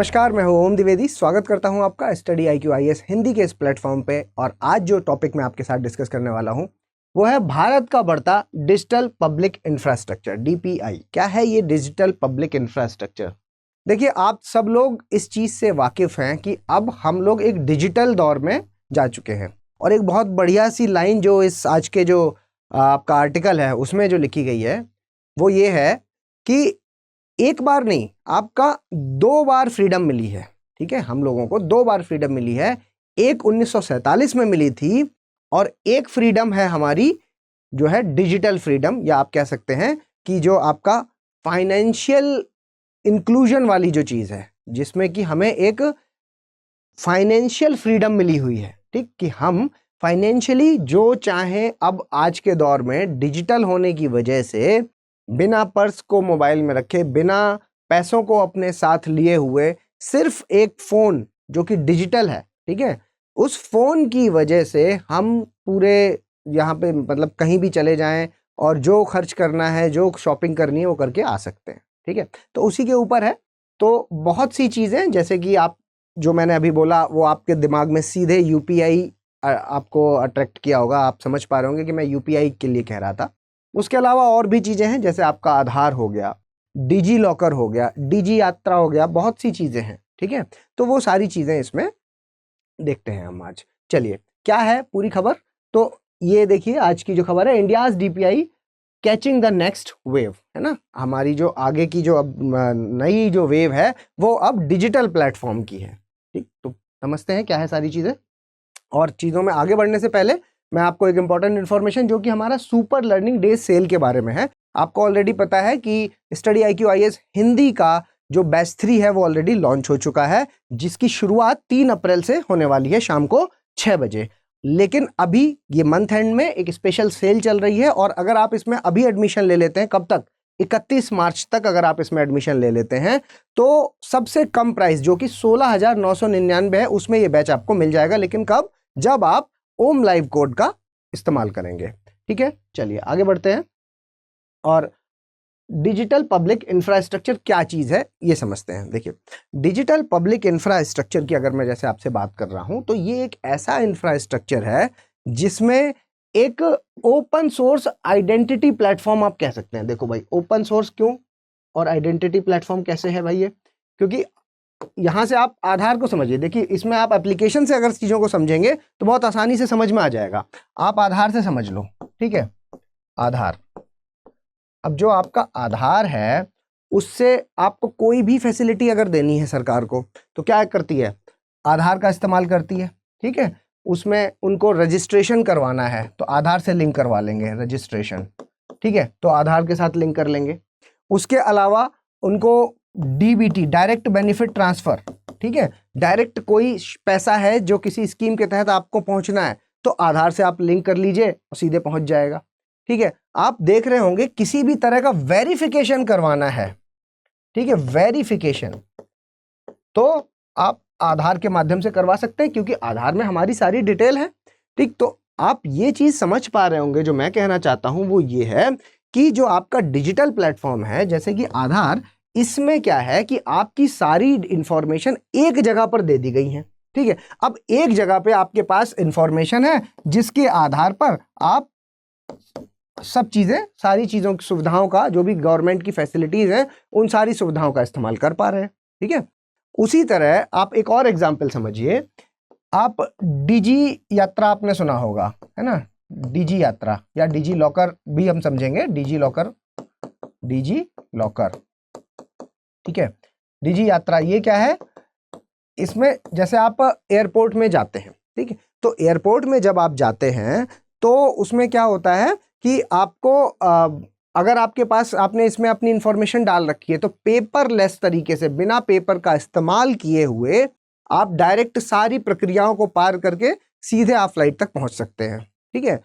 नमस्कार, मैं हूं ओम द्विवेदी। स्वागत करता हूं आपका स्टडी IQ IAS हिंदी के इस प्लेटफॉर्म पे। और आज जो टॉपिक मैं आपके साथ डिस्कस करने वाला हूं वो है भारत का बढ़ता डिजिटल पब्लिक इंफ्रास्ट्रक्चर, DPI। क्या है ये डिजिटल पब्लिक इंफ्रास्ट्रक्चर? देखिए, आप सब लोग इस चीज़ से वाकिफ़ हैं कि अब हम लोग एक डिजिटल दौर में जा चुके हैं। और एक बहुत बढ़िया सी लाइन जो इस आज के जो आपका आर्टिकल है उसमें जो लिखी गई है वो ये है कि एक बार नहीं, आपका 2 बार फ्रीडम मिली है। ठीक है, हम लोगों को 2 बार फ्रीडम मिली है। एक 1947 में मिली थी और एक फ्रीडम है हमारी जो है डिजिटल फ्रीडम, या आप कह सकते हैं कि जो आपका फाइनेंशियल इंक्लूजन वाली जो चीज़ है, जिसमें कि हमें एक फाइनेंशियल फ्रीडम मिली हुई है। ठीक, कि हम फाइनेंशियली जो चाहें अब आज के दौर में डिजिटल होने की वजह से बिना पर्स को मोबाइल में रखे, बिना पैसों को अपने साथ लिए हुए, सिर्फ एक फ़ोन जो कि डिजिटल है, ठीक है, उस फ़ोन की वजह से हम पूरे यहाँ पे मतलब कहीं भी चले जाएं और जो खर्च करना है, जो शॉपिंग करनी है वो करके आ सकते हैं। ठीक है, तो उसी के ऊपर है। तो बहुत सी चीज़ें जैसे कि आप जो मैंने अभी बोला वो आपके दिमाग में सीधे UPI आपको अट्रैक्ट किया होगा। आप समझ पा रहे होंगे कि मैं UPI के लिए कह रहा था। उसके अलावा और भी चीज़ें हैं, जैसे आपका आधार हो गया, डिजी लॉकर हो गया, डिजी यात्रा हो गया, बहुत सी चीज़ें हैं। ठीक है, तो वो सारी चीज़ें इसमें देखते हैं हम आज। चलिए, क्या है पूरी खबर? तो ये देखिए, आज की जो खबर है, India's DPI catching the next wave, है ना। हमारी जो आगे की जो अब नई जो वेव है वो अब डिजिटल प्लेटफॉर्म की है। ठीक, तो समझते हैं क्या है सारी चीज़ें। और चीज़ों में आगे बढ़ने से पहले मैं आपको एक इंपॉर्टेंट इन्फॉर्मेशन, जो कि हमारा सुपर लर्निंग डे सेल के बारे में है। आपको ऑलरेडी पता है कि स्टडी IQ IAS हिंदी का जो बैच 3 है वो ऑलरेडी लॉन्च हो चुका है, जिसकी शुरुआत 3 अप्रैल से होने वाली है शाम को 6 बजे। लेकिन अभी ये मंथ एंड में एक स्पेशल सेल चल रही है, और अगर आप इसमें अभी एडमिशन ले लेते हैं, कब तक? 31 मार्च तक अगर आप इसमें एडमिशन ले लेते हैं तो सबसे कम प्राइस जो कि 16,999 है, उसमें ये बैच आपको मिल जाएगा। लेकिन कब? जब आप ओम लाइव कोड का इस्तेमाल करेंगे। ठीक है, चलिए आगे बढ़ते हैं और डिजिटल पब्लिक इंफ्रास्ट्रक्चर क्या चीज़ है ये समझते हैं। देखिए, डिजिटल पब्लिक इंफ्रास्ट्रक्चर की अगर मैं जैसे आपसे बात कर रहा हूं तो ये एक ऐसा इंफ्रास्ट्रक्चर है जिसमें एक ओपन सोर्स आइडेंटिटी प्लेटफॉर्म आप कह सकते हैं। देखो भाई, ओपन सोर्स क्यों और आइडेंटिटी प्लेटफॉर्म कैसे है भाई? ये क्योंकि यहाँ से आप आधार को समझिए। देखिए, इसमें आप एप्लीकेशन से अगर चीज़ों को समझेंगे तो बहुत आसानी से समझ में आ जाएगा। आप आधार से समझ लो, ठीक है। आधार, अब जो आपका आधार है उससे आपको कोई भी फैसिलिटी अगर देनी है सरकार को तो क्या करती है? आधार का इस्तेमाल करती है। ठीक है, उसमें उनको रजिस्ट्रेशन करवाना है तो आधार से लिंक करवा लेंगे, रजिस्ट्रेशन। ठीक है, तो आधार के साथ लिंक कर लेंगे। उसके अलावा उनको DBT, डायरेक्ट बेनिफिट ट्रांसफर, ठीक है, डायरेक्ट कोई पैसा है जो किसी स्कीम के तहत आपको पहुंचना है तो आधार से आप लिंक कर लीजिए और सीधे पहुंच जाएगा। ठीक है, आप देख रहे होंगे किसी भी तरह का वेरिफिकेशन करवाना है, ठीक है, वेरिफिकेशन, तो आप आधार के माध्यम से करवा सकते हैं क्योंकि आधार में हमारी सारी डिटेल है। ठीक, तो आप ये चीज समझ पा रहे होंगे। जो मैं कहना चाहता हूं वो ये है कि जो आपका डिजिटल प्लेटफॉर्म है जैसे कि आधार, इसमें क्या है कि आपकी सारी इंफॉर्मेशन एक जगह पर दे दी गई है। ठीक है, अब एक जगह पे आपके पास इंफॉर्मेशन है जिसके आधार पर आप सब चीजें, सारी चीजों की सुविधाओं का, जो भी गवर्नमेंट की फैसिलिटीज हैं उन सारी सुविधाओं का इस्तेमाल कर पा रहे हैं। ठीक है, उसी तरह आप एक और एग्जाम्पल समझिए। आप डिजी यात्रा आपने सुना होगा, है ना, डिजी यात्रा या डिजी लॉकर भी हम समझेंगे, डिजी लॉकर, डिजी लॉकर। ठीक है, डिजी यात्रा ये क्या है? इसमें जैसे आप एयरपोर्ट में जाते हैं, ठीक है, तो एयरपोर्ट में जब आप जाते हैं तो उसमें क्या होता है कि आपको अगर आपके पास, आपने इसमें अपनी इंफॉर्मेशन डाल रखी है तो पेपरलेस तरीके से, बिना पेपर का इस्तेमाल किए हुए आप डायरेक्ट सारी प्रक्रियाओं को पार करके सीधे आप फ्लाइट तक पहुंच सकते हैं। ठीक है,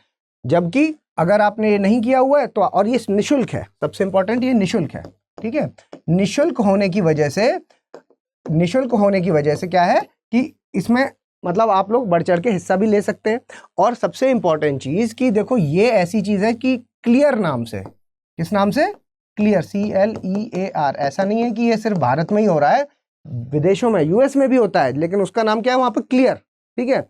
जबकि अगर आपने ये नहीं किया हुआ है तो, और ये निःशुल्क है, सबसे इंपॉर्टेंट ये निःशुल्क है। ठीक है, निःशुल्क होने की वजह से, निःशुल्क होने की वजह से क्या है कि इसमें मतलब आप लोग बढ़ चढ़ के हिस्सा भी ले सकते हैं। और सबसे इंपॉर्टेंट चीज कि देखो, ये ऐसी चीज है कि क्लियर नाम से, किस नाम से? Clear, CLEAR। ऐसा नहीं है कि ये सिर्फ भारत में ही हो रहा है, विदेशों में, यूएस में भी होता है, लेकिन उसका नाम क्या है वहां पर, क्लियर। ठीक है,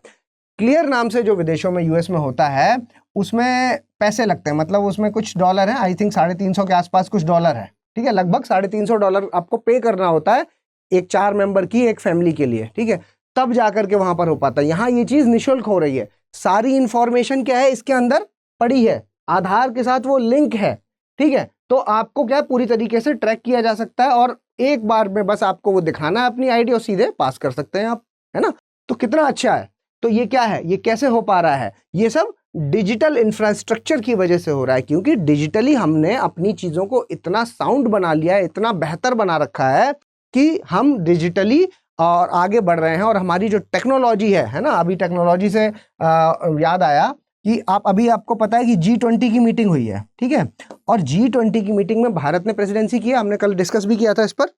क्लियर नाम से जो विदेशों में, यूएस में होता है, उसमें पैसे लगते हैं, मतलब उसमें कुछ डॉलर है, आई थिंक 350 के आसपास कुछ डॉलर है। ठीक है, लगभग $350 आपको पे करना होता है एक 4 मेंबर की एक फैमिली के लिए। ठीक है, तब जाकर के वहां पर हो पाता है। यहाँ ये चीज निःशुल्क हो रही है, सारी इंफॉर्मेशन क्या है इसके अंदर पड़ी है, आधार के साथ वो लिंक है। ठीक है, तो आपको क्या पूरी तरीके से ट्रैक किया जा सकता है और एक बार में बस आपको वो दिखाना है अपनी आईडी और सीधे पास कर सकते हैं आप, है ना। तो कितना अच्छा है। तो ये क्या है, ये कैसे हो पा रहा है, ये सब डिजिटल इंफ्रास्ट्रक्चर की वजह से हो रहा है, क्योंकि डिजिटली हमने अपनी चीजों को इतना साउंड बना लिया है, इतना बेहतर बना रखा है कि हम डिजिटली और आगे बढ़ रहे हैं। और हमारी जो टेक्नोलॉजी है ना, अभी टेक्नोलॉजी से याद आया कि अभी आपको पता है कि G20 की मीटिंग हुई है। ठीक है, और G20 की मीटिंग में भारत ने प्रेसिडेंसी की है, हमने कल डिस्कस भी किया था इस पर।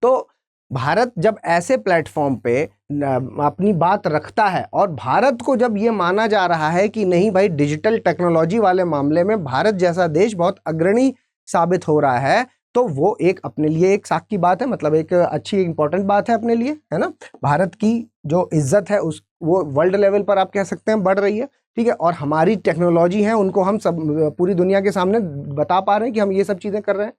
तो भारत जब ऐसे प्लेटफॉर्म पे अपनी बात रखता है और भारत को जब ये माना जा रहा है कि नहीं भाई, डिजिटल टेक्नोलॉजी वाले मामले में भारत जैसा देश बहुत अग्रणी साबित हो रहा है, तो वो एक अपने लिए एक साख की बात है, मतलब एक अच्छी इंपॉर्टेंट बात है अपने लिए, है ना। भारत की जो इज्जत है उस वो वर्ल्ड लेवल पर आप कह सकते हैं बढ़ रही है। ठीक है, और हमारी टेक्नोलॉजी है उनको हम सब पूरी दुनिया के सामने बता पा रहे हैं कि हम ये सब चीजें कर रहे हैं।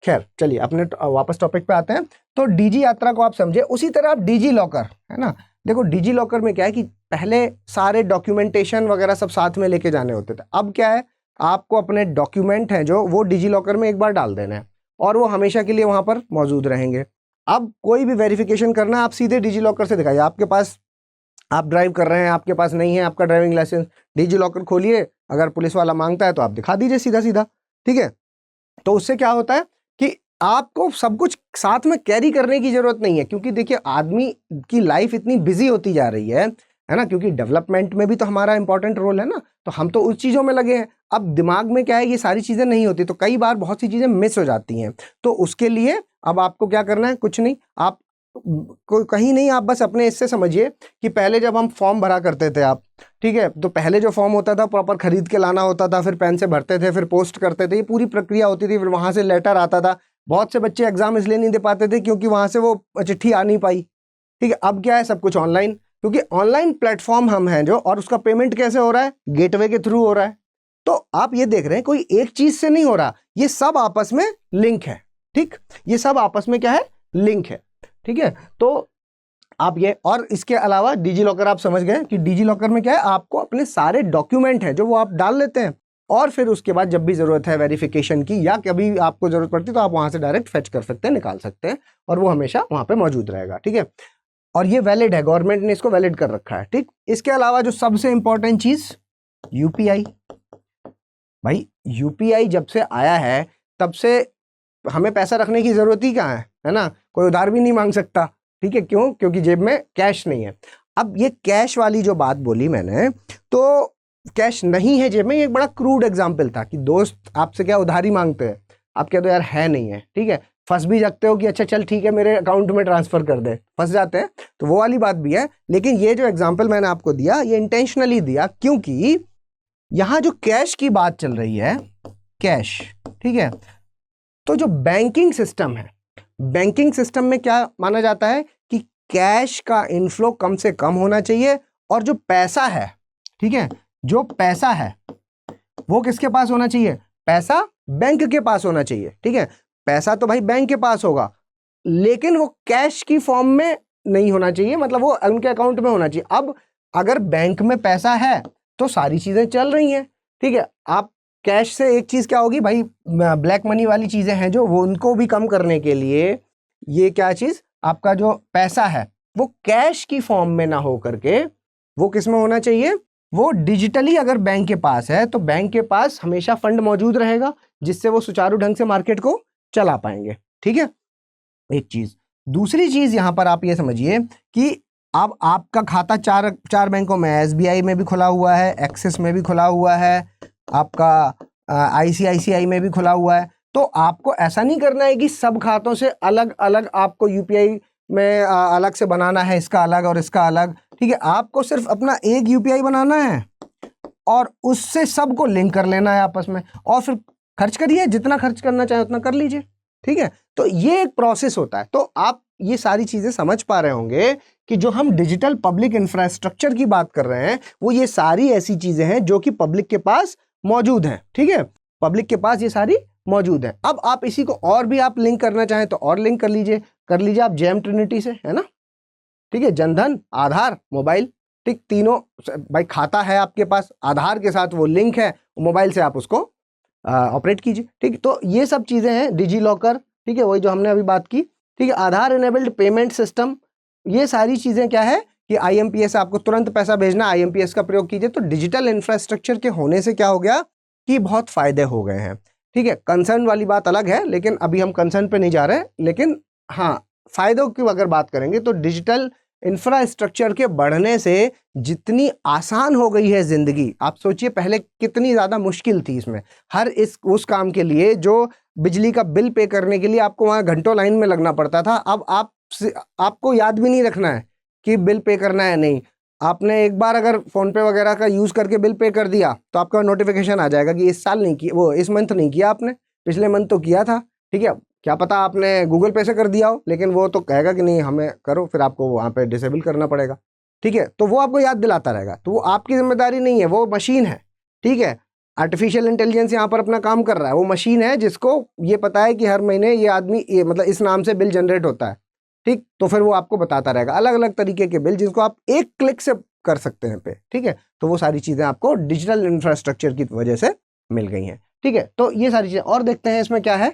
खैर चलिए अपने वापस टॉपिक पे आते हैं। तो डीजी यात्रा को आप समझे, उसी तरह आप डिजी लॉकर, है ना। देखो डिजी लॉकर में क्या है कि पहले सारे डॉक्यूमेंटेशन वगैरह सब साथ में लेके जाने होते थे, अब क्या है, आपको अपने डॉक्यूमेंट हैं जो वो डिजी लॉकर में एक बार डाल देना है और वो हमेशा के लिए वहां पर मौजूद रहेंगे। अब कोई भी वेरिफिकेशन करना है, आप सीधे डिजी लॉकर से दिखाइए, आपके पास, आप ड्राइव कर रहे हैं, आपके पास नहीं है आपका ड्राइविंग लाइसेंस, डिजी लॉकर खोलिए, अगर पुलिस वाला मांगता है तो आप दिखा दीजिए सीधा सीधा। ठीक है, तो उससे क्या होता है कि आपको सब कुछ साथ में कैरी करने की जरूरत नहीं है, क्योंकि देखिए आदमी की लाइफ इतनी बिजी होती जा रही है ना, क्योंकि डेवलपमेंट में भी तो हमारा इंपॉर्टेंट रोल है ना, तो हम तो उस चीज़ों में लगे हैं। अब दिमाग में क्या है, ये सारी चीज़ें नहीं होती, तो कई बार बहुत सी चीज़ें मिस हो जाती हैं। तो उसके लिए अब आपको क्या करना है, कुछ नहीं, आप कोई कहीं नहीं, आप बस अपने इससे समझिए कि पहले जब हम फॉर्म भरा करते थे आप, ठीक है, तो पहले जो फॉर्म होता था प्रॉपर खरीद के लाना होता था, फिर पेन से भरते थे, फिर पोस्ट करते थे, ये पूरी प्रक्रिया होती थी, फिर वहां से लेटर आता था। बहुत से बच्चे एग्जाम इसलिए नहीं दे पाते थे क्योंकि वहां से वो चिट्ठी आ नहीं पाई। ठीक है, अब क्या है, सब कुछ ऑनलाइन, क्योंकि ऑनलाइन प्लेटफॉर्म हम हैं जो, और उसका पेमेंट कैसे हो रहा है, गेटवे के थ्रू हो रहा है। तो आप ये देख रहे हैं कोई एक चीज से नहीं हो रहा, ये सब आपस में लिंक है। ठीक, ये सब आपस में क्या है, लिंक है। ठीक है, तो आप ये, और इसके अलावा डिजी लॉकर आप समझ गए कि डिजी लॉकर में क्या है, आपको अपने सारे डॉक्यूमेंट हैं जो वो आप डाल लेते हैं, और फिर उसके बाद जब भी जरूरत है वेरिफिकेशन की या कभी आपको जरूरत पड़ती है तो आप वहां से डायरेक्ट फेच कर सकते हैं, निकाल सकते हैं, और वो हमेशा वहां पे मौजूद रहेगा। ठीक है, और ये वैलिड है, गवर्नमेंट ने इसको वैलिड कर रखा है। ठीक, इसके अलावा जो सबसे इंपॉर्टेंट चीज, यूपीआई। भाई यूपीआई जब से आया है तब से हमें पैसा रखने की जरूरत ही कहाँ है ना, कोई उधार भी नहीं मांग सकता। ठीक है, क्यों, क्योंकि जेब में कैश नहीं है। अब ये कैश वाली जो बात बोली मैंने, तो कैश नहीं है जेब में, ये एक बड़ा क्रूड एग्जाम्पल था कि दोस्त आपसे क्या उधारी मांगते हैं, आप कह दो यार है नहीं है, ठीक है, फंस भी जाते हो कि अच्छा चल ठीक है मेरे अकाउंट में ट्रांसफर कर दे, फंस जाते हैं, तो वो वाली बात भी है। लेकिन ये जो एग्जाम्पल मैंने आपको दिया, ये इंटेंशनली दिया क्योंकि यहां जो कैश की बात चल रही है, कैश, ठीक है, तो जो बैंकिंग सिस्टम है, बैंकिंग सिस्टम में क्या माना जाता है कि कैश का इनफ्लो कम से कम होना चाहिए, और जो पैसा है, ठीक है, जो पैसा है वो किसके पास होना चाहिए, पैसा बैंक के पास होना चाहिए। ठीक है, पैसा तो भाई बैंक के पास होगा, लेकिन वो कैश की फॉर्म में नहीं होना चाहिए, मतलब वो उनके अकाउंट में होना चाहिए। अब अगर बैंक में पैसा है तो सारी चीजें चल रही हैं। ठीक है, आप कैश से एक चीज क्या होगी भाई, ब्लैक मनी वाली चीजें हैं जो, वो उनको भी कम करने के लिए ये क्या चीज, आपका जो पैसा है वो कैश की फॉर्म में ना हो करके वो किस में होना चाहिए, वो डिजिटली अगर बैंक के पास है तो बैंक के पास हमेशा फंड मौजूद रहेगा, जिससे वो सुचारू ढंग से मार्केट को चला पाएंगे। ठीक है, एक चीज। दूसरी चीज यहां पर आप ये समझिए कि अब आपका खाता चार बैंकों में, एसबीआई में भी खुला हुआ है, एक्सिस में भी खुला हुआ है, आपका आईसीआईसीआई में भी खुला हुआ है। तो आपको ऐसा नहीं करना है कि सब खातों से अलग अलग आपको यूपीआई में अलग से बनाना है, इसका अलग और इसका अलग। ठीक है, आपको सिर्फ अपना एक यूपीआई बनाना है और उससे सबको लिंक कर लेना है आपस में, और फिर खर्च करिए, जितना खर्च करना चाहे उतना कर लीजिए। ठीक है। तो ये एक प्रोसेस होता है। तो आप ये सारी चीजें समझ पा रहे होंगे कि जो हम डिजिटल पब्लिक इंफ्रास्ट्रक्चर की बात कर रहे हैं वो ये सारी ऐसी चीजें हैं जो कि पब्लिक के पास मौजूद हैं। ठीक है, पब्लिक के पास ये सारी मौजूद है। अब आप इसी को और भी आप लिंक करना चाहें तो और लिंक कर लीजिए आप जेम ट्रिनिटी से, है ना। ठीक है, जनधन, आधार, मोबाइल, ठीक, तीनों भाई खाता है आपके पास, आधार के साथ वो लिंक है, मोबाइल से आप उसको ऑपरेट कीजिए। ठीक, तो ये सब चीजें हैं। डिजी लॉकर, ठीक है, वही जो हमने अभी बात की। ठीक है, आधार इनेबल्ड पेमेंट सिस्टम, ये सारी चीजें क्या है कि आईएमपीएस, आपको तुरंत पैसा भेजना, आईएमपीएस का प्रयोग कीजिए। तो डिजिटल इंफ्रास्ट्रक्चर के होने से क्या हो गया कि बहुत फायदे हो गए हैं। ठीक है, कंसर्न वाली बात अलग है, लेकिन अभी हम कंसर्न पे नहीं जा रहे हैं। लेकिन हाँ, फायदों की अगर बात करेंगे तो डिजिटल इंफ्रास्ट्रक्चर के बढ़ने से जितनी आसान हो गई है जिंदगी, आप सोचिए पहले कितनी ज्यादा मुश्किल थी इसमें। हर उस काम के लिए जो बिजली का बिल पे करने के लिए आपको वहां घंटों लाइन में लगना पड़ता था, अब आपको याद भी नहीं रखना है कि बिल पे करना है नहीं। आपने एक बार अगर फोन पे वगैरह का यूज करके बिल पे कर दिया तो आपका नोटिफिकेशन आ जाएगा कि इस साल नहीं किया, वो इस मंथ नहीं किया आपने, पिछले मंथ तो किया था। ठीक है, क्या पता आपने गूगल पे से कर दिया हो, लेकिन वो तो कहेगा कि नहीं हमें करो, फिर आपको वहाँ पे डिसेबल करना पड़ेगा। ठीक है, तो वो आपको याद दिलाता रहेगा, तो वो आपकी जिम्मेदारी नहीं है, वो मशीन है। ठीक है, आर्टिफिशियल इंटेलिजेंस यहाँ पर अपना काम कर रहा है, वो मशीन है जिसको ये पता है कि हर महीने ये आदमी ये मतलब इस नाम से बिल जनरेट होता है। ठीक, तो फिर वो आपको बताता रहेगा अलग अलग तरीके के बिल जिसको आप एक क्लिक से कर सकते हैं पे। ठीक है, तो वो सारी चीजें आपको डिजिटल इंफ्रास्ट्रक्चर की वजह से मिल गई हैं। ठीक है, तो ये सारी चीजें और देखते हैं इसमें क्या है।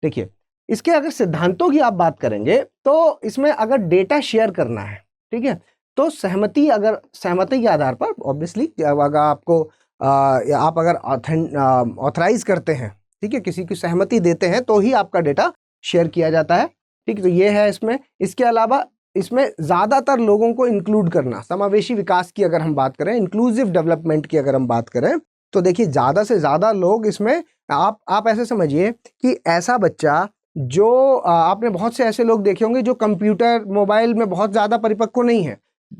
देखिए, इसके अगर सिद्धांतों की आप बात करेंगे तो इसमें अगर डेटा शेयर करना है, ठीक है, तो सहमति के आधार पर ऑब्वियसली अगर आपको आप अगर ऑथराइज करते हैं, ठीक है, किसी की सहमति देते हैं तो ही आपका डेटा शेयर किया जाता है। ठीक है, तो ये है इसमें। इसके अलावा इसमें ज्यादातर लोगों को इंक्लूड करना, समावेशी विकास की अगर हम बात करें, इंक्लूसिव डेवलपमेंट की अगर हम बात करें, तो देखिए ज्यादा से ज्यादा लोग इसमें, आप ऐसे समझिए कि ऐसा बच्चा जो आपने बहुत से ऐसे लोग देखे होंगे जो कंप्यूटर मोबाइल में बहुत ज्यादा परिपक्व नहीं है,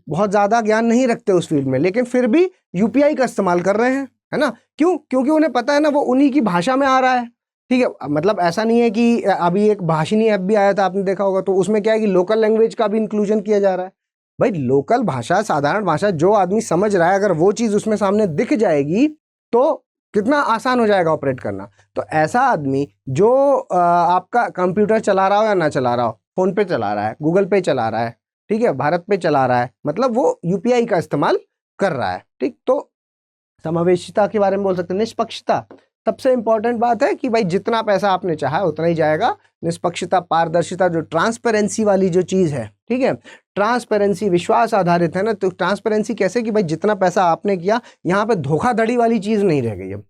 बहुत ज्यादा ज्ञान नहीं रखते उस फील्ड में, लेकिन फिर भी यूपीआई का इस्तेमाल कर रहे हैं, है ना। क्यों? क्योंकि उन्हें पता है ना वो उन्हीं की भाषा में आ रहा है। ठीक है, मतलब ऐसा नहीं है कि अभी एक भाषिनी ऐप भी आया था, आपने देखा होगा, तो उसमें क्या है कि लोकल लैंग्वेज का भी इंक्लूजन किया जा रहा है। भाई लोकल भाषा, साधारण भाषा जो आदमी समझ रहा है, अगर वो चीज उसमें सामने दिख जाएगी तो कितना आसान हो जाएगा ऑपरेट करना। तो ऐसा आदमी जो आपका कंप्यूटर चला रहा हो या ना चला रहा हो, फोन पे चला रहा है, गूगल पे चला रहा है, ठीक है, भारत पे चला रहा है, मतलब वो यूपीआई का इस्तेमाल कर रहा है। ठीक, तो समावेशिता के बारे में बोल सकते हैं। निष्पक्षता सबसे इंपॉर्टेंट बात है कि भाई जितना पैसा आपने चाहा उतना ही जाएगा। निष्पक्षता, पारदर्शिता, जो ट्रांसपेरेंसी वाली जो चीज है, ठीक है, ट्रांसपेरेंसी विश्वास आधारित है ना। तो ट्रांसपेरेंसी कैसे कि भाई जितना पैसा आपने किया, यहाँ पे धोखाधड़ी वाली चीज नहीं रह गई अब।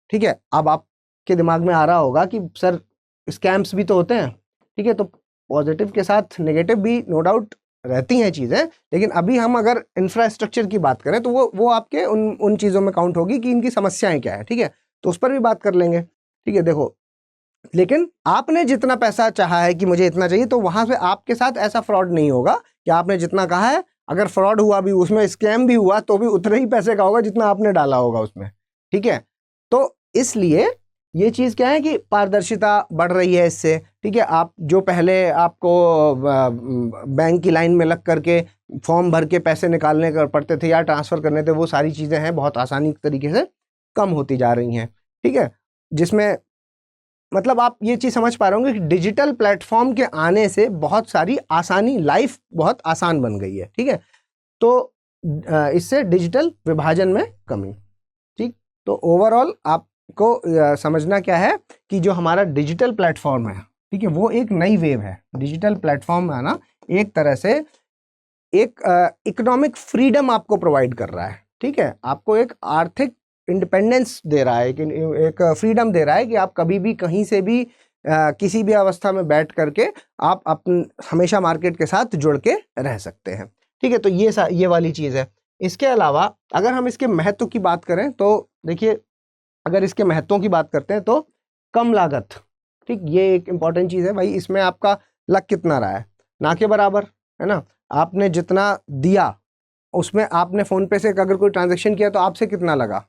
ठीक है, अब आपके दिमाग में आ रहा होगा कि सर स्कैम्स भी तो होते हैं, ठीक है, तो पॉजिटिव के साथ नेगेटिव भी नो डाउट रहती हैं चीजें, लेकिन अभी हम अगर इंफ्रास्ट्रक्चर की बात करें तो वो आपके उन चीजों में काउंट होगी कि इनकी समस्याएं क्या है। ठीक है, तो उस पर भी बात कर लेंगे। ठीक है, देखो, लेकिन आपने जितना पैसा चाहा है कि मुझे इतना चाहिए, तो वहां से आपके साथ ऐसा फ्रॉड नहीं होगा कि आपने जितना कहा है, अगर फ्रॉड हुआ भी, उसमें स्कैम भी हुआ, तो भी उतने ही पैसे का होगा जितना आपने डाला होगा उसमें। ठीक है, तो इसलिए ये चीज क्या है कि पारदर्शिता बढ़ रही है इससे। ठीक है, आप जो पहले आपको बैंक की लाइन में लग करके फॉर्म भर के पैसे निकालने कर पड़ते थे या ट्रांसफर करने थे, वो सारी चीजें हैं बहुत आसानी तरीके से कम होती जा रही हैं। ठीक है, जिसमें मतलब आप ये चीज समझ पा रहे होंगे कि डिजिटल प्लेटफॉर्म के आने से बहुत सारी आसानी, लाइफ बहुत आसान बन गई है। ठीक है, तो इससे डिजिटल विभाजन में कमी। ठीक, तो ओवरऑल आपको समझना क्या है कि जो हमारा डिजिटल प्लेटफॉर्म है, ठीक है, वो एक नई वेव है। डिजिटल प्लेटफॉर्म है ना, एक तरह से एक इकोनॉमिक फ्रीडम आपको प्रोवाइड कर रहा है। ठीक है, आपको एक आर्थिक इंडिपेंडेंस दे रहा है, एक फ्रीडम दे रहा है कि आप कभी भी कहीं से भी किसी भी अवस्था में बैठ करके आप हमेशा मार्केट के साथ जुड़ के रह सकते हैं। ठीक है, तो ये वाली चीज़ है। इसके अलावा अगर हम इसके महत्व की बात करें तो देखिए, अगर इसके महत्वों की बात करते हैं तो कम लागत, ठीक, ये एक इंपॉर्टेंट चीज़ है। भाई इसमें आपका लग कितना रहा है, ना के बराबर, है ना। आपने जितना दिया उसमें आपने फ़ोन पे से अगर कोई ट्रांजेक्शन किया तो आपसे कितना लगा,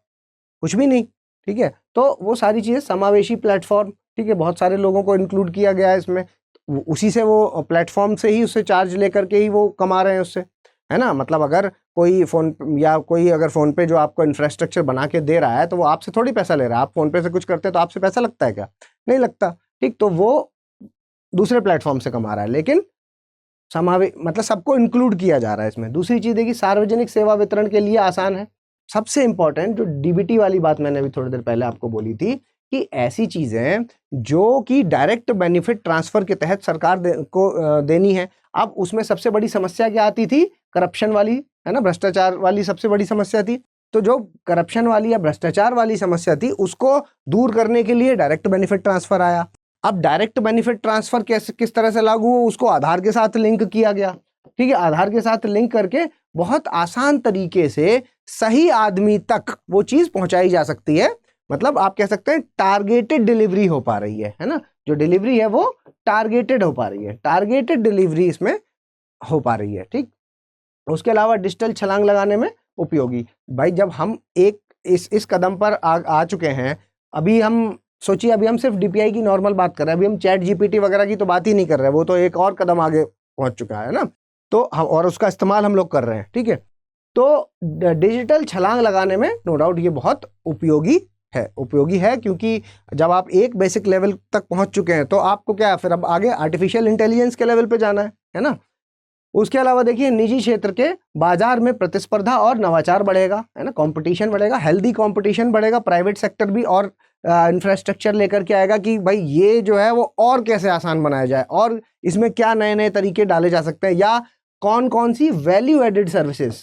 कुछ भी नहीं। ठीक है, तो वो सारी चीज़ें समावेशी प्लेटफॉर्म, ठीक है, बहुत सारे लोगों को इंक्लूड किया गया है इसमें, उसी से वो प्लेटफॉर्म से ही उससे चार्ज लेकर के ही वो कमा रहे हैं उससे, है ना। मतलब अगर कोई फ़ोन या कोई अगर फ़ोन पे जो आपको इंफ्रास्ट्रक्चर बना के दे रहा है तो वो आपसे थोड़ी पैसा ले रहा है। आप फ़ोन पे से कुछ करते हैं तो आपसे पैसा लगता है क्या? नहीं लगता, ठीक। तो वो दूसरे प्लेटफॉर्म से कमा रहा है, लेकिन मतलब सबको इंक्लूड किया जा रहा है इसमें। दूसरी चीज़ है कि सार्वजनिक सेवा वितरण के लिए आसान है। सबसे इंपॉर्टेंट जो डीबीटी वाली बात मैंने अभी थोड़ी देर पहले आपको बोली थी कि ऐसी चीज़ें जो कि डायरेक्ट बेनिफिट ट्रांसफ़र के तहत सरकार देनी है। अब उसमें सबसे बड़ी समस्या क्या आती थी? करप्शन वाली, है ना, भ्रष्टाचार वाली सबसे बड़ी समस्या थी। तो जो करप्शन वाली या भ्रष्टाचार वाली समस्या थी उसको दूर करने के लिए डायरेक्ट बेनिफिट ट्रांसफ़र आया। अब डायरेक्ट बेनिफिट ट्रांसफ़र किस तरह से लागू हो, उसको आधार के साथ लिंक किया गया, ठीक है। आधार के साथ लिंक करके बहुत आसान तरीके से सही आदमी तक वो चीज़ पहुंचाई जा सकती है। मतलब आप कह सकते हैं टारगेटेड डिलीवरी हो पा रही है ना। जो डिलीवरी है वो टारगेटेड हो पा रही है, टारगेटेड डिलीवरी इसमें हो पा रही है, ठीक। उसके अलावा डिजिटल छलांग लगाने में उपयोगी। भाई जब हम एक इस कदम पर आ चुके हैं, अभी हम सोचिए, अभी हम सिर्फ डीपीआई की नॉर्मल बात कर रहे हैं, अभी हम चैट जीपीटी वगैरह की तो बात ही नहीं कर रहे हैं, वो तो एक और कदम आगे पहुंच चुका है ना। तो हम और उसका इस्तेमाल हम लोग कर रहे हैं, ठीक है। तो डिजिटल छलांग लगाने में नो डाउट ये बहुत उपयोगी है क्योंकि जब आप एक बेसिक लेवल तक पहुंच चुके हैं तो आपको क्या है, फिर अब आगे आर्टिफिशियल इंटेलिजेंस के लेवल पे जाना है ना। उसके अलावा देखिए निजी क्षेत्र के बाजार में प्रतिस्पर्धा और नवाचार बढ़ेगा, है ना, कंपटीशन बढ़ेगा, हेल्दी कंपटीशन बढ़ेगा। प्राइवेट सेक्टर भी और इंफ्रास्ट्रक्चर लेकर के आएगा कि भाई ये जो है वो और कैसे आसान बनाया जाए और इसमें क्या नए नए तरीके डाले जा सकते हैं, या कौन कौन सी वैल्यू एडेड सर्विसेज,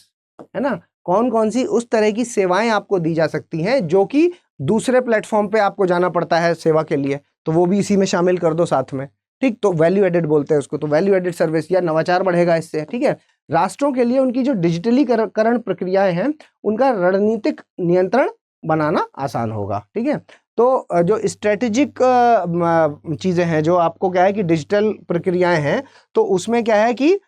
है ना, कौन कौन सी उस तरह की सेवाएं आपको दी जा सकती हैं जो कि दूसरे प्लेटफॉर्म पे आपको जाना पड़ता है सेवा के लिए, तो वो भी इसी में शामिल कर दो साथ में, ठीक। तो वैल्यू एडेड बोलते हैं उसको, तो वैल्यू एडेड सर्विस या नवाचार बढ़ेगा इससे, ठीक है। राष्ट्रों के लिए उनकी जो डिजिटलीकरण प्रक्रियाएं हैं उनका रणनीतिक नियंत्रण बनाना आसान होगा, ठीक है। तो जो स्ट्रेटेजिक चीज़ें हैं, जो आपको क्या है कि डिजिटल प्रक्रियाएं हैं, तो उसमें क्या है कि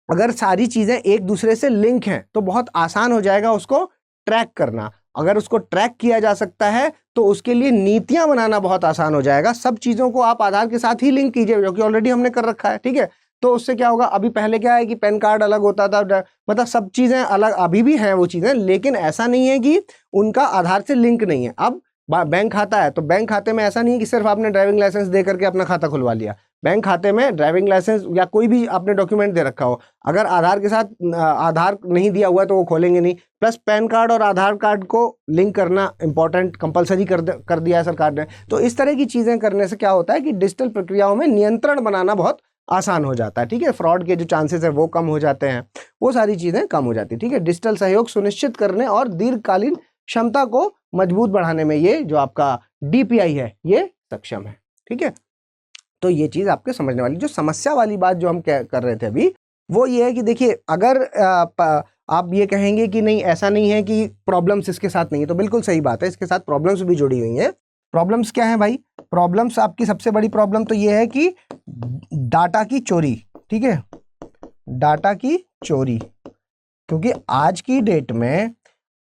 अगर सारी चीज़ें एक दूसरे से लिंक हैं तो बहुत आसान हो जाएगा उसको ट्रैक करना। अगर उसको ट्रैक किया जा सकता है तो उसके लिए नीतियां बनाना बहुत आसान हो जाएगा। सब चीज़ों को आप आधार के साथ ही लिंक कीजिए, जो कि ऑलरेडी हमने कर रखा है, ठीक है। तो उससे क्या होगा, अभी पहले क्या है कि पैन कार्ड अलग होता था, मतलब सब चीज़ें अलग अभी भी हैं वो चीज़ें, लेकिन ऐसा नहीं है कि उनका आधार से लिंक नहीं है। अब बैंक खाता है तो बैंक खाते में ऐसा नहीं है कि सिर्फ आपने ड्राइविंग लाइसेंस दे करके अपना खाता खुलवा लिया। बैंक खाते में ड्राइविंग लाइसेंस या कोई भी आपने डॉक्यूमेंट दे रखा हो, अगर आधार के साथ आधार नहीं दिया हुआ है तो वो खोलेंगे नहीं। प्लस पैन कार्ड और आधार कार्ड को लिंक करना इंपॉर्टेंट कंपलसरी कर दिया है सरकार ने। तो इस तरह की चीज़ें करने से क्या होता है कि डिजिटल प्रक्रियाओं में नियंत्रण बनाना बहुत आसान हो जाता है, ठीक है। फ्रॉड के जो चांसेस है वो कम हो जाते हैं, वो सारी चीज़ें कम हो जाती है, ठीक है। डिजिटल सहयोग सुनिश्चित करने और दीर्घकालीन क्षमता को मजबूत बढ़ाने में ये जो आपका डीपीआई है ये सक्षम है, ठीक है। तो ये चीज़ आपके समझने वाली। जो समस्या वाली बात जो हम कर रहे थे अभी, वो ये है कि देखिए अगर आप ये कहेंगे कि नहीं ऐसा नहीं है कि प्रॉब्लम्स इसके साथ नहीं है, तो बिल्कुल सही बात है, इसके साथ प्रॉब्लम्स भी जुड़ी हुई हैं। प्रॉब्लम्स क्या है भाई? प्रॉब्लम्स आपकी सबसे बड़ी प्रॉब्लम तो ये है कि डाटा की चोरी, ठीक है, डाटा की चोरी। क्योंकि आज की डेट में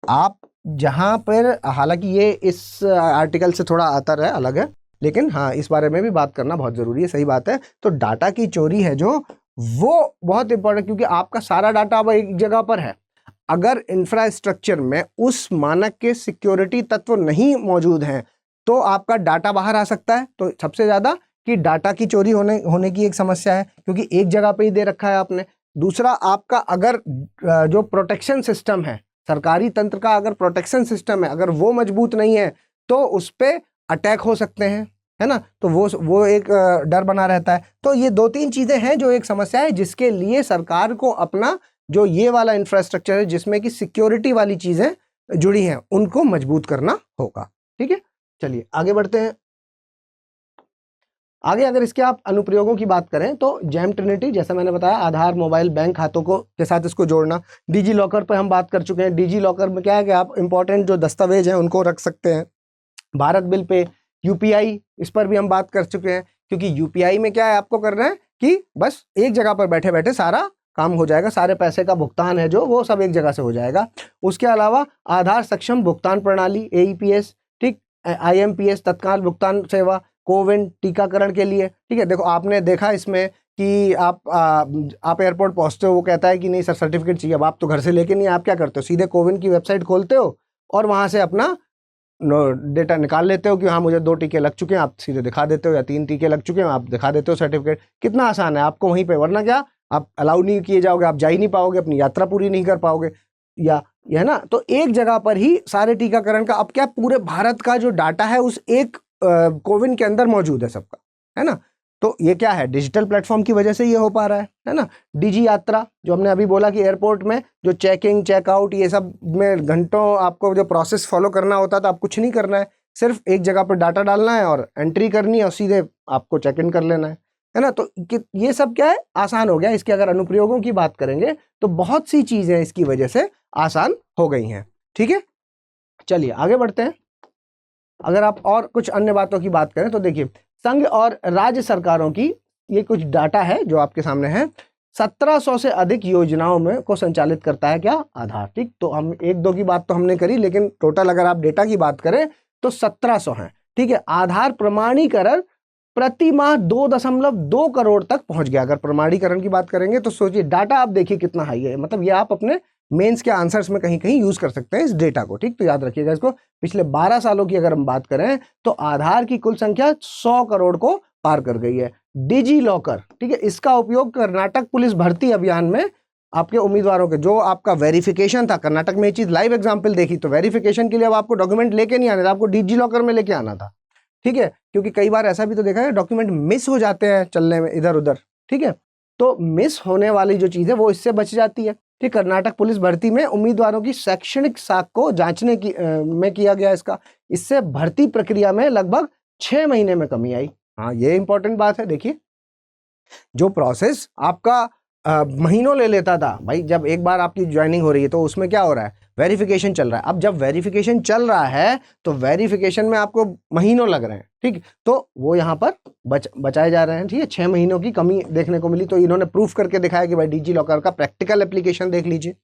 आप जहाँ पर, हालांकि ये इस आर्टिकल से थोड़ा आता है, अलग है, लेकिन हाँ इस बारे में भी बात करना बहुत ज़रूरी है, सही बात है। तो डाटा की चोरी है जो, वो बहुत इंपॉर्टेंट, क्योंकि आपका सारा डाटा अब एक जगह पर है। अगर इंफ्रास्ट्रक्चर में उस मानक के सिक्योरिटी तत्व नहीं मौजूद हैं तो आपका डाटा बाहर आ सकता है। तो सबसे ज़्यादा कि डाटा की चोरी होने की एक समस्या है, क्योंकि एक जगह पे ही दे रखा है आपने। दूसरा, आपका अगर जो प्रोटेक्शन सिस्टम है, सरकारी तंत्र का अगर प्रोटेक्शन सिस्टम है, अगर वो मजबूत नहीं है तो उस पर अटैक हो सकते हैं, है ना। तो वो एक डर बना रहता है। तो ये 2-3 चीज़ें हैं जो एक समस्या है, जिसके लिए सरकार को अपना जो ये वाला इंफ्रास्ट्रक्चर है जिसमें कि सिक्योरिटी वाली चीज़ें जुड़ी हैं उनको मजबूत करना होगा, ठीक है। चलिए आगे बढ़ते हैं। आगे अगर इसके आप अनुप्रयोगों की बात करें तो जेम ट्रिनिटी, जैसा मैंने बताया, आधार मोबाइल बैंक खातों को के साथ इसको जोड़ना। डिजी लॉकर पर हम बात कर चुके हैं। डिजी लॉकर में क्या है कि आप इंपॉर्टेंट जो दस्तावेज हैं उनको रख सकते हैं। भारत बिल पे, यूपीआई, इस पर भी हम बात कर चुके हैं, क्योंकि यूपीआई में क्या है, आपको करना है कि बस एक जगह पर बैठे बैठे सारा काम हो जाएगा, सारे पैसे का भुगतान है जो वो सब एक जगह से हो जाएगा। उसके अलावा आधार सक्षम भुगतान प्रणाली, AEPS, ठीक, IMPS तत्काल भुगतान सेवा, कोविन टीकाकरण के लिए, ठीक है। देखो आपने देखा इसमें कि आप एयरपोर्ट पहुंचते हो, वो कहता है कि नहीं सर सर्टिफिकेट चाहिए। अब आप तो घर से लेके नहीं, आप क्या करते हो, सीधे कोविन की वेबसाइट खोलते हो और वहां से अपना डेटा निकाल लेते हो कि हाँ मुझे 2 टीके लग चुके हैं, आप सीधे दिखा देते हो, या 3 टीके लग चुके हैं, आप दिखा देते हो सर्टिफिकेट। कितना आसान है आपको वहीं पे, वरना क्या आप अलाउ नहीं किए जाओगे, आप जा ही नहीं पाओगे, अपनी यात्रा पूरी नहीं कर पाओगे, या ये है ना। तो एक जगह पर ही सारे टीकाकरण का, अब क्या पूरे भारत का जो डाटा है उस एक कोविन के अंदर मौजूद है सबका, है ना। तो ये क्या है, डिजिटल प्लेटफॉर्म की वजह से ये हो पा रहा है ना। डिजी यात्रा जो हमने अभी बोला कि एयरपोर्ट में जो चेकिंग चेकआउट ये सब में घंटों आपको जो प्रोसेस फॉलो करना होता था, अब कुछ नहीं करना है, सिर्फ एक जगह पर डाटा डालना है और एंट्री करनी है और सीधे आपको चेक इन कर लेना है ना। तो ये सब क्या है, आसान हो गया। इसके अगर अनुप्रयोगों की बात करेंगे तो बहुत सी चीजें इसकी वजह से आसान हो गई हैं, ठीक है। चलिए आगे बढ़ते हैं। अगर आप और कुछ अन्य बातों की बात करें तो देखिए, संघ और राज्य सरकारों की ये कुछ डाटा है जो आपके सामने है। 1700 से अधिक योजनाओं में को संचालित करता है क्या, आधार, ठीक। तो हम 1-2 की बात तो हमने करी, लेकिन टोटल अगर आप डेटा की बात करें तो 1700 है, ठीक है। आधार प्रमाणीकरण प्रति माह 2.2 करोड़ तक पहुंच गया। अगर प्रमाणीकरण की बात करेंगे तो सोचिए डाटा आप देखिए कितना हाई है, मतलब ये आप अपने मेंस के आंसर्स में कहीं कहीं यूज कर सकते हैं इस डेटा को, ठीक। तो याद रखिएगा इसको। पिछले 12 सालों की अगर हम बात करें तो आधार की कुल संख्या 100 करोड़ को पार कर गई है। डिजी लॉकर, ठीक है, इसका उपयोग कर्नाटक पुलिस भर्ती अभियान में आपके उम्मीदवारों के जो आपका वेरिफिकेशन था, कर्नाटक में ये चीज लाइव एग्जाम्पल देखी, तो वेरिफिकेशन के लिए अब आपको डॉक्यूमेंट लेके नहीं आना था, आपको डिजी लॉकर में लेके आना था, ठीक है। क्योंकि कई बार ऐसा भी तो देखा है डॉक्यूमेंट मिस हो जाते हैं चलने में इधर उधर, ठीक है। तो मिस होने वाली जो चीज है वो इससे बच जाती है, ठीक। कर्नाटक पुलिस भर्ती में उम्मीदवारों की शैक्षणिक साख को जांचने की में किया गया इससे भर्ती प्रक्रिया में लगभग 6 महीने में कमी आई। हाँ ये इंपॉर्टेंट बात है। देखिए जो प्रोसेस आपका महीनों ले लेता था भाई, जब एक बार आपकी ज्वाइनिंग हो रही है तो उसमें क्या हो रहा है, वेरिफिकेशन चल रहा है। अब जब वेरिफिकेशन चल रहा है तो वेरिफिकेशन में आपको महीनों लग रहे हैं, ठीक। तो वो यहाँ पर बचाए जा रहे हैं, ठीक है। 6 महीनों की कमी देखने को मिली, तो इन्होंने प्रूफ करके दिखाया कि भाई डिजी लॉकर का प्रैक्टिकल एप्लीकेशन देख लीजिए।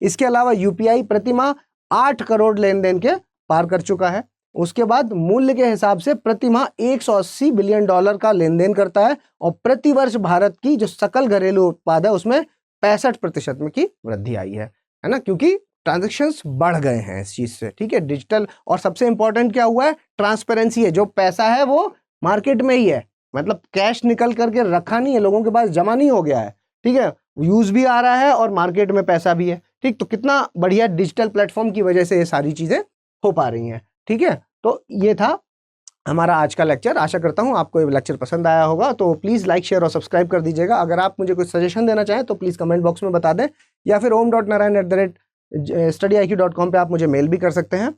इसके अलावा यूपीआई प्रतिमाह 8 करोड़ लेन देन के पार कर चुका है। उसके बाद मूल्य के हिसाब से प्रति माह 180 बिलियन डॉलर का लेन देन करता है, और प्रति वर्ष भारत की जो सकल घरेलू उत्पाद है उसमें 65% में की वृद्धि आई है ना, क्योंकि ट्रांजैक्शंस बढ़ गए हैं इस चीज से, ठीक है। डिजिटल, और सबसे इंपॉर्टेंट क्या हुआ है, ट्रांसपेरेंसी है। जो पैसा है वो मार्केट में ही है, मतलब कैश निकल करके रखा नहीं है, लोगों के पास जमा नहीं हो गया है, ठीक है। यूज भी आ रहा है और मार्केट में पैसा भी है, ठीक। तो कितना बढ़िया डिजिटल प्लेटफॉर्म की वजह से ये सारी चीजें हो पा रही हैं, ठीक है। तो ये था हमारा आज का लेक्चर। आशा करता हूँ आपको ये लेक्चर पसंद आया होगा, तो प्लीज़ लाइक शेयर और सब्सक्राइब कर दीजिएगा। अगर आप मुझे कुछ सजेशन देना चाहें तो प्लीज़ कमेंट बॉक्स में बता दें, या फिर om.narayan@studyIQ.com पे आप मुझे मेल भी कर सकते हैं।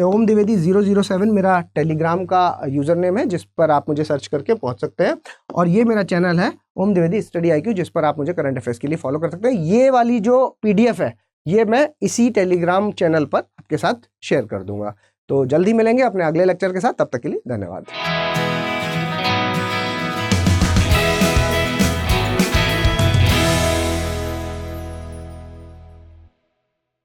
@omdivedi007 मेरा टेलीग्राम का यूज़र नेम है, जिस पर आप मुझे सर्च करके पहुँच सकते हैं। और ये मेरा चैनल है ओम द्विवेदी स्टडी IQ, जिस पर आप मुझे करंट अफेयर्स के लिए फॉलो कर सकते हैं। ये वाली जो PDF है ये मैं इसी टेलीग्राम चैनल पर आपके साथ शेयर कर दूंगा। तो जल्दी मिलेंगे अपने अगले लेक्चर के साथ, तब तक के लिए धन्यवाद।